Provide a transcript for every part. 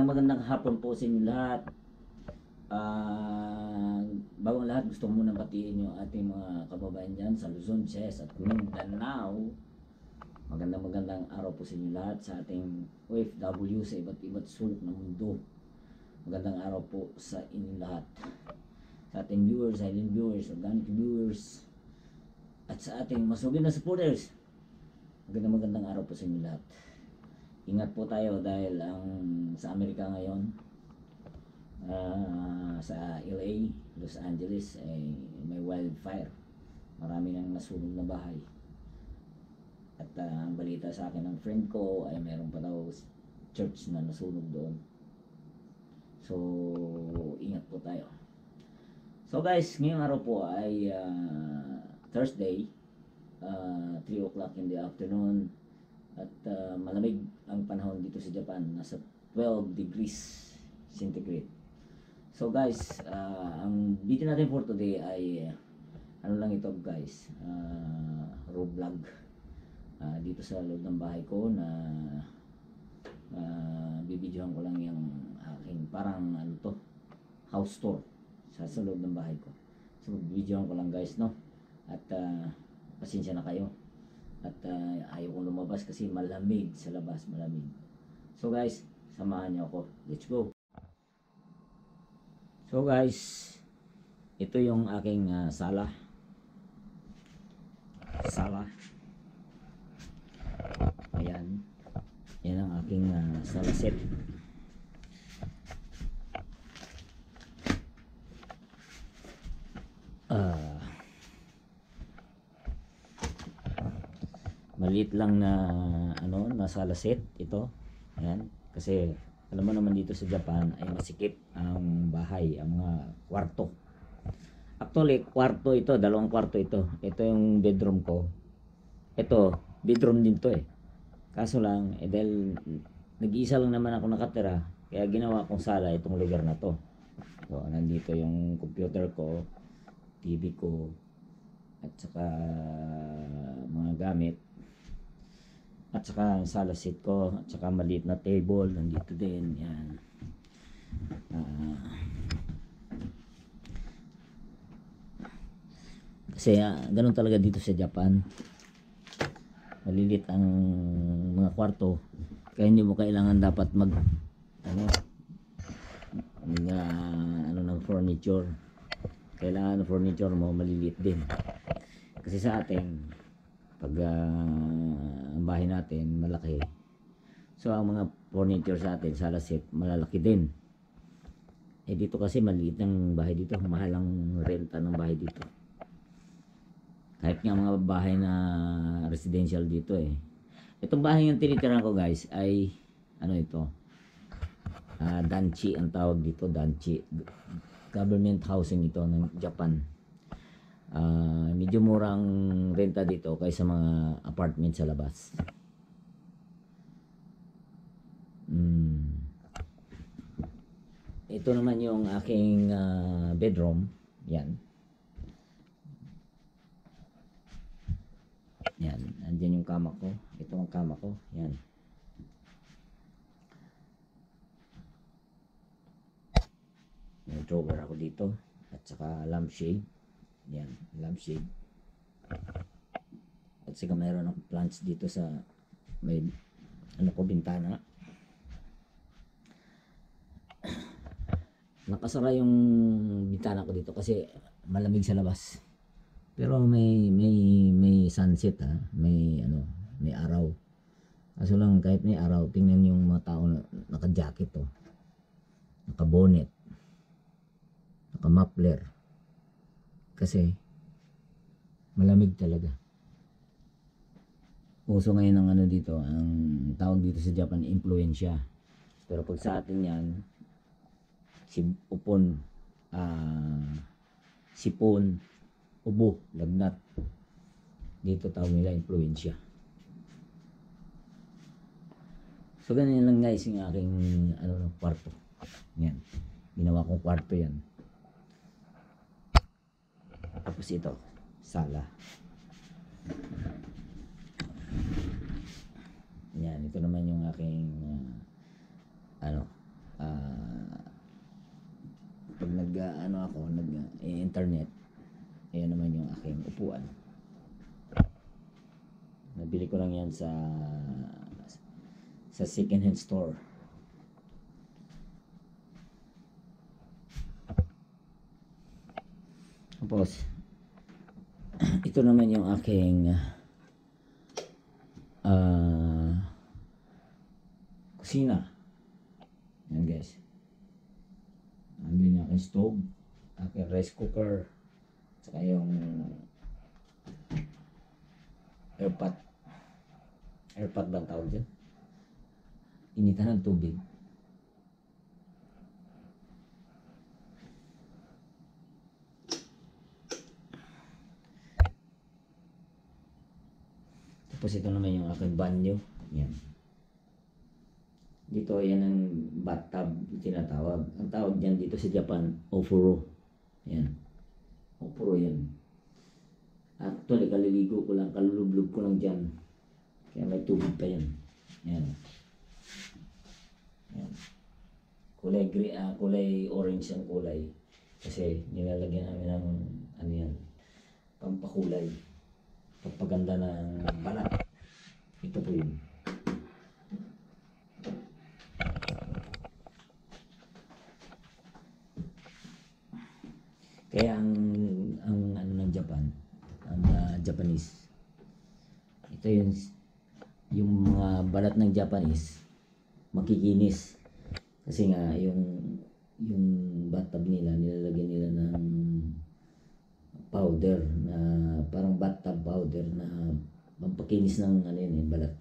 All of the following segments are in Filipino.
magandang hapon po sa inyo lahat. Bago ang lahat, gusto ko muna batiin yung ating mga kababayan dyan sa Luzon, Visayas at Mindanao. Magandang araw po sa inyo lahat sa ating OFW sa iba't sulok ng mundo. Magandang araw po sa inyo lahat. Sa ating viewers, silent viewers, organic viewers, at sa ating masugid na supporters. Magandang araw po sa inyo lahat. Ingat po tayo dahil sa Amerika ngayon, sa LA, Los Angeles, ay may wildfire. Marami nang nasunog na bahay. At ang balita sa akin ng friend ko ay mayroon pa daw church na nasunog doon. So, ingat po tayo. So guys, ngayong araw po ay Thursday, 3 o'clock in the afternoon. At malamig ang panahon dito sa Japan, nasa 12 degrees centigrade. So guys, ang video natin for today ay ano lang ito guys, road vlog dito sa loob ng bahay ko na bibidyohan ko lang yung aking parang ano to, house tour sa loob ng bahay ko. So bibidyohan ko lang guys, no? At pasensya na kayo. At ayaw kong lumabas kasi malamig sa labas, malamig. So guys, samahan niyo ako. Let's go. So guys, ito yung aking sala. Ayan. Yan ang aking sala set. Maliit lang na na sala set ito. Ayan, kasi alam mo naman dito sa Japan ay masikip ang bahay, ang mga kwarto. Actually, kwarto ito, dalawang kwarto ito. Ito yung bedroom ko. Ito, bedroom din to eh. Kaso lang, dahil nag-iisa lang naman ako nakatira, kaya ginawa kong sala itong lugar na to. So, nandito yung computer ko, TV ko, at saka mga gamit. At saka ang sala seat ko, at saka maliit na table nandito din. Yan. Kasi ganun talaga dito sa Japan. Malilit ang mga kwarto, kaya hindi mo kailangan dapat mag ng furniture. Kailangan ng furniture mo malilit din. Kasi sa atin, pag ang bahay natin malaki, so ang mga furniture sa atin, sala set, malalaki din. Dito kasi maliit ang bahay dito, mahal ang renta ng bahay dito. Kahit nga mga bahay na residential dito eh. Itong bahay yung tinitirahan ko guys ay ito, danchi ang tawag dito, danchi. Government housing ito ng Japan. Medyo murang renta dito kaysa mga apartment sa labas. Ito naman yung aking bedroom. Yan. Yan, andyan yung kama ko. Ito ang kama ko. Yan. May drawer ako dito. At saka lampshade. Yan, lampshade. At saka mayroon akong plants dito sa may bintana. Nakasara yung bintana ko dito kasi malamig sa labas. Pero may sunset may araw. Kaso lang kahit may araw, tingnan yung mga tao na naka-jacket naka-bonnet, naka-muffler. Kasi malamig talaga. Uso ngayon ang dito, ang tawag dito sa Japan, influensya. Pero pag sa atin yan, sipon, ubo, lagnat. Dito tawag nila influensya. So ganyan lang guys yung aking kwarto. Yan. Ginawa kong kwarto yan. Tapos ito, sala. Yan, ito naman yung aking ano ako, internet. Ayan naman yung aking upuan. Nabili ko lang yan sa second hand store. Tapos ito naman yung aking kusina. Yan guys. Nandun yung aking stove, aking rice cooker, saka yung airpot ba ang tawag dyan? Initan ng tubig. Tapos ito naman yung aking banyo. Yan. Dito, yan ang bathtub tinatawag. Ang tawag dyan dito sa Japan, ofuro. Yan. Ofuro yan. Actually, kaliligo ko lang, kalulublog ko lang dyan. Kaya may tubig pa yan. Yan. Yan. Kulay orange ang kulay. Kasi nilalagyan namin ng ano yan, pampakulay. Pagpaganda ng balat. Ito po yun. Kaya ang ano ng Japan, ang Japanese, ito yung mga balat ng Japanese makikinis. Kasi nga yung bathtub nila, nilalagyan nila ng powder na parang bathtub powder na pampakinis ng ano yun, balat,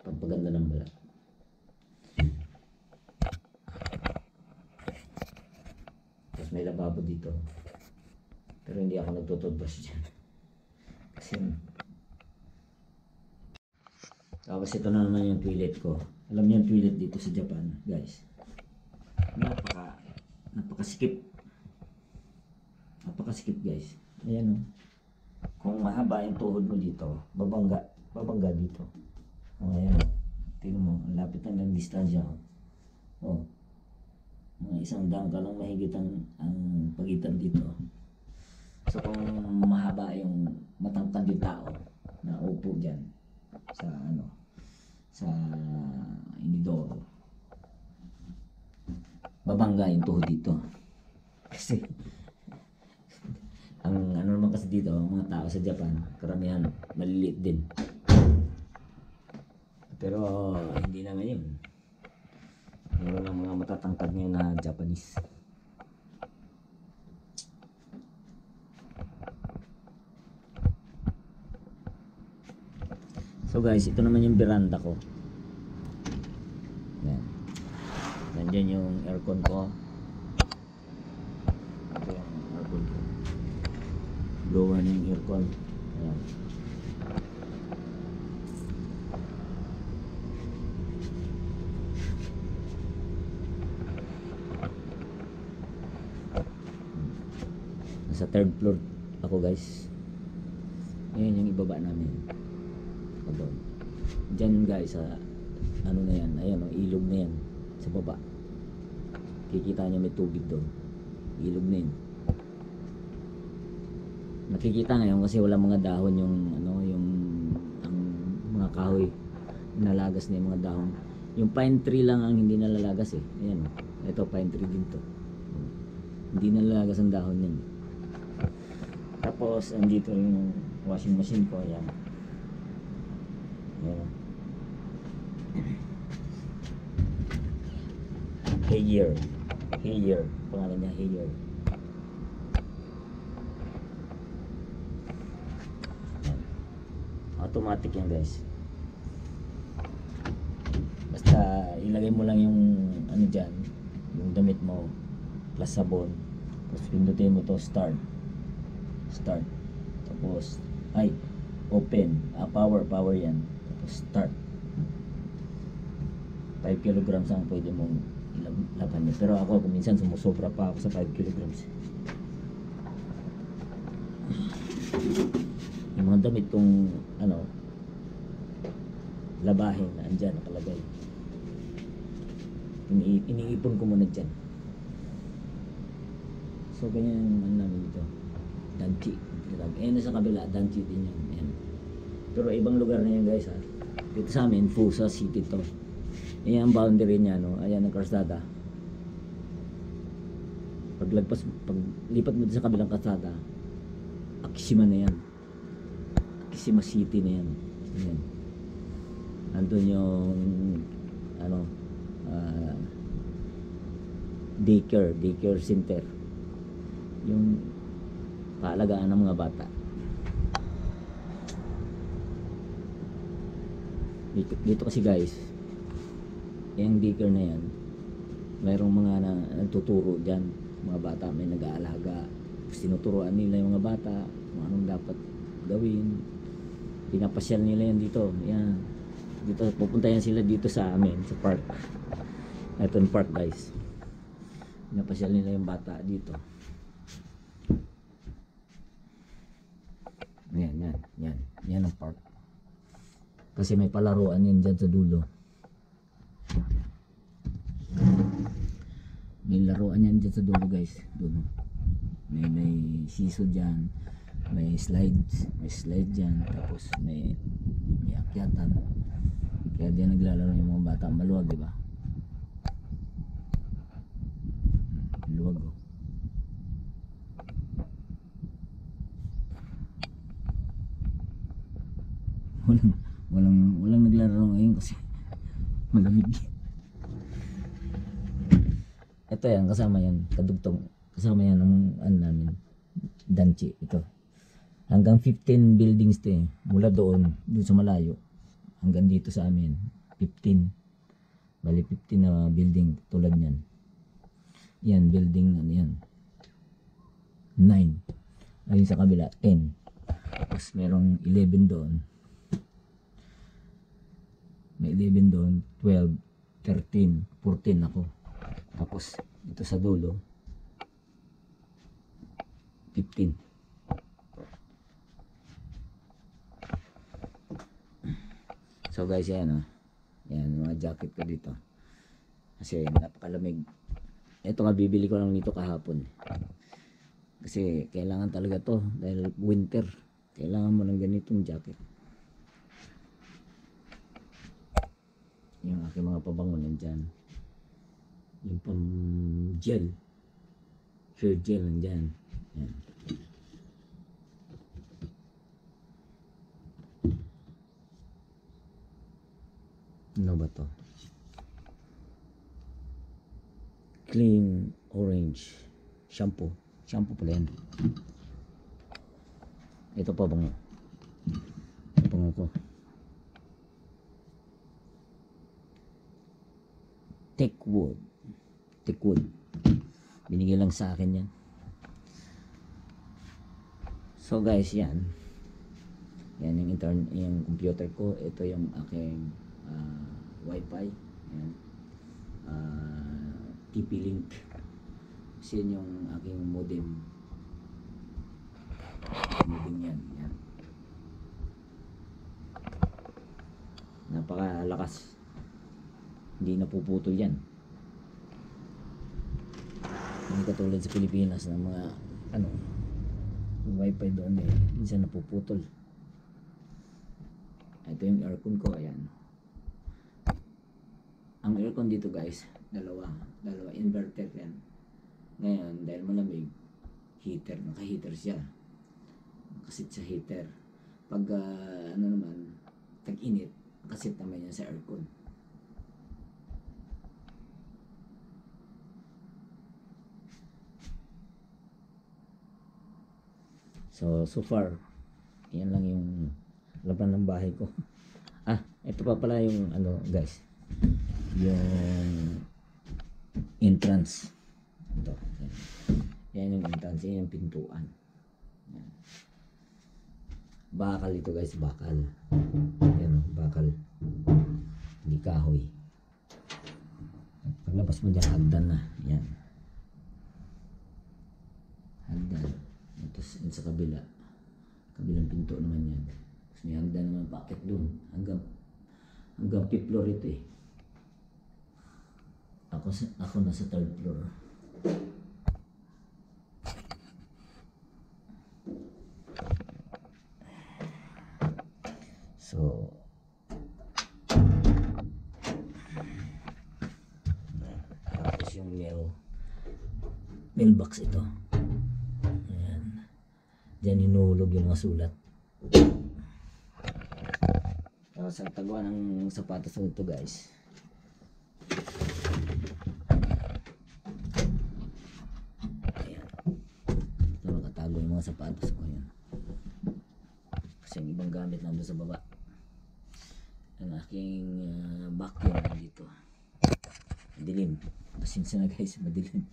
pampaganda ng balat. Tapos may lababo dito, pero hindi ako nagtututbrush dyan kasi tapos ito na naman yung toilet ko. Alam niyo yung toilet dito sa Japan guys, napakasikip guys. Ayan o. Kung mahaba yung tuhod mo dito, babangga dito. O ayan o. Tingnan mo, ang lapit na ng distansya. O. Mga 100 ka lang mahigit ang pagitan dito. So kung mahaba yung matangkad yung tao na upo dyan sa inidoro, babangga yung tuhod dito. Kasi ang ano naman kasi dito, mga tao sa Japan, karamihan maliliit din. Pero hindi na ngayon. Meron lang mga matatangkad ngayon na Japanese. So guys, ito naman yung veranda ko. Yan. Nandiyan yung aircon ko. Ito yung aircon ko. Blower na yung aircon. Ayan. Nasa third floor ako guys. Ayan yung ibaba namin. Diyan guys, ano na yan, ayan o, ilog na yan sa baba. Kikita nyo may tubig doon. Ilog na yun. Nakikita ngayon kasi wala mga dahon yung ang mga kahoy, nalagas na yung mga dahon. Yung pine tree lang ang hindi nalalagas eh. Ayan o, ito pine tree din to. Hindi nalalagas ang dahon yan. Tapos andito yung washing machine ko. Ayan. Ayan. Hayer, pangalan niya Hayer. Automatic yan guys. Basta ilagay mo lang yung ano dyan, yung damit mo plus sabon, tapos pindutin mo to start, tapos open, power yan, tapos start. 5 kilograms ang pwede mong ilaban niya. Pero ako minsan sumusobra pa ako sa 5 kilograms. Yung mga damit kong labahin na andyan nakalagay, iniipon ko muna dyan. So ganyan yung ano namin dito. Danchi. Ayan sa kabila, Danchi din yan. Ayan. Pero ibang lugar na yan guys ha. Dito sa amin, Fusa City to. Ayan ang boundary niya, no? Ayan ang kalsada. Paglipat mo sa kabilang kalsada, Akishima na yan. Akishima City na yan. Ayan. Andun yung ano, daycare center. Yung paalagaan ng mga bata. Dito kasi guys, yung daycare na yan, mayroong mga nagtuturo dyan, mga bata, may nag-aalaga, tinuturuan nila yung mga bata kung anong dapat gawin, pinapasyal nila yan dito. Yan, dito pupunta yan sila dito sa amin, sa park. Ito yung park guys, pinapasyal nila yung bata dito. Yan ang park. Kasi may palaruan yan dyan sa dulo. May laruan yan dyan sa dulo guys. Dulo. May siso dyan. May slide dyan. Tapos may akyatan. Kaya dyan naglalaro yung mga bata. Maluwag, diba? Luwag, oh. Walang naglalaro ngayon kasi malamig. Ito yan, kasama yan, kadugtong. Kasama yan ng ano namin, Danchi. Ito. Hanggang 15 buildings to eh. Mula doon sa malayo. Hanggang dito sa amin, 15. Bali 15 na building tulad yan. Yan, building ano yan. 9. Ayun sa kabila, 10. Tapos merong 11 doon. May 11 doon, 12, 13, 14 ako. Tapos ito sa dulo 15. So guys, yan yan mga jacket ko dito kasi napakalamig. Ito nga, bibili ko lang nito kahapon kasi kailangan talaga to dahil winter, kailangan mo ng ganitong jacket. Yung aking mga pabango nandyan, yung pang gel, hair gel nandyan. Yan. Ano ba to? Clean orange shampoo pala yan. Ito pa bango, ko Techwood. Binigay lang sa akin yan. So guys, yan yung computer ko. Ito yung aking wifi. Yan. TP-Link. Kasi yun yung aking modem yan. Napakalakas, hindi napuputol yan. Hindi katulad sa Pilipinas ng mga yung wifi doon minsan napuputol. Ito yung aircon ko, ayan. Ang aircon dito guys, dalawa inverter yan. Ngayon dahil malamig, naka-heater siya, nakasit sa heater. Pag naman tag-init, nakasit naman yan sa aircon. So far, yan lang yung laban ng bahay ko. Ito pa pala yung guys, yung entrance. Ito. Yan yung entrance, yan yung pintuan. Yan. Bakal ito guys, bakal. Yan, bakal. Hindi kahoy. Paglabas mo dyan, hagdan na. Yan. Hagdan. Tapos sa kabilang pinto naman yan. Tapos may hagdan naman packet dun. Hanggang 5th floor ito eh. Ako nasa 3rd floor. mailbox ito. Ayan. Diyan hinuhulog yung mga sulat. Tapos ang taguan ng sapatos nito guys. Ayan. Ito nakatago yung mga sapatos ko yan. Kasi yung ibang gamit nandun sa baba. Ang aking vacuum dito. Madilim. Pasensya na guys, madilim.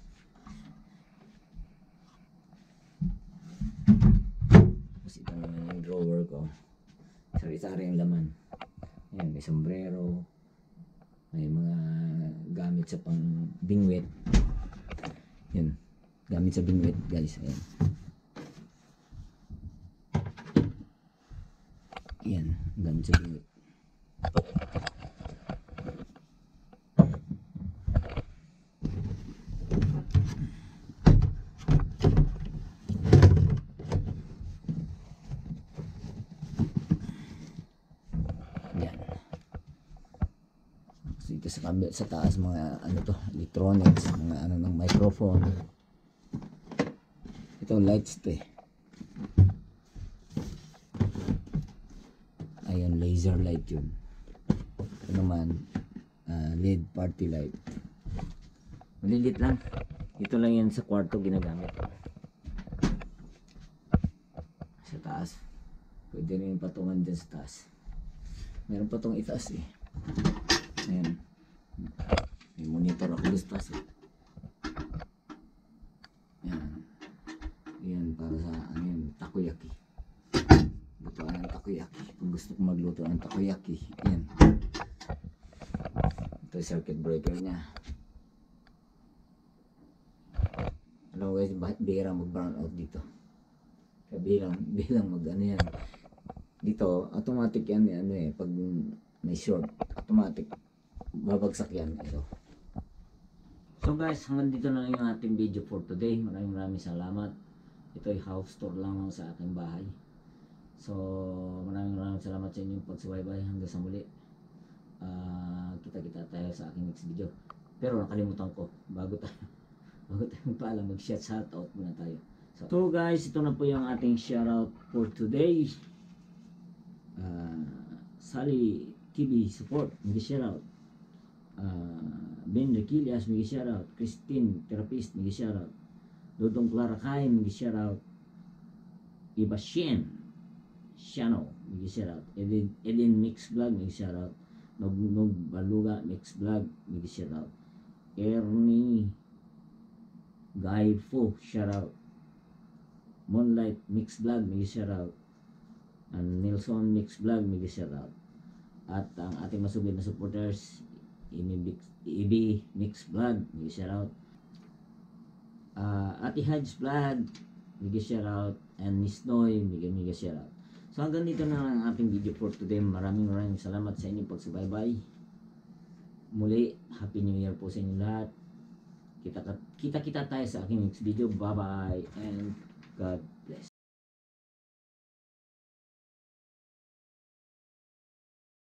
Tapos ito naman yung drawer ko. Sari-sari ang laman. Ayan, may sombrero. May mga gamit sa pang bingwit. Yan. Gamit sa bingwit guys. Ayan. Yan. Gamit sa bingwit. Dito sa taas mga ano to, electronics, mga ano ng microphone. Ito lights to eh. Ayun, laser light yun. Ito naman LED party light. Malilit lang. Ito lang yan sa kwarto ginagamit. Sa taas. Pwede rin patungan dyan sa taas. Meron pa tong itaas eh. Ayan. May monitor ako gusto kasi. Ayan. Ayan para sa ano yun, takoyaki. Lutuan ng takoyaki. Kung gusto ko magluto ng takoyaki. Ayan. Ito yung circuit breaker niya. Alam mo guys, bakit bihira mag-brown out dito? Kaya bilang mag ano yan. Dito, automatic yan ano eh. Pag may short, automatic babagsak yan. Ito. So guys, hanggang dito na lang yung ating video for today. Maraming salamat. Ito ay house tour lang sa aking bahay. So maraming salamat sa inyong pagsubaybay hanggang sa muli. Kita-kita tayo sa aking next video. Pero nakalimutan ko, bago tayo magpaalam, mag-shoutout muna tayo. So guys, ito na po yung ating shoutout for today. Sally TV Support, mag-shoutout. Ben Requilias, mag-shoutout. Christine Therapist, mag-shoutout. Dodong Clara Kai, mag-shoutout. Iba Shano, mag-shoutout. Edin Mix Vlog, mag-shoutout. Nog Baluga Mix Vlog, mag-shoutout. Ernie Guy Fu, shoutout. Moonlight Mix Vlog, mag-shoutout. And Nelson Mix Vlog, mag-shoutout. At ang ating masugid na supporters, EB Mix Vlog, mag-shoutout. Ate Hajj Vlog, mag-shoutout. And Miss Noy, mag-shoutout. So hanggang dito na ang ating video for today. Maraming salamat sa inyong pagsubaybay. Muli, Happy New Year po sa inyo lahat. Kita tayo sa aking next video. Bye bye and God bless.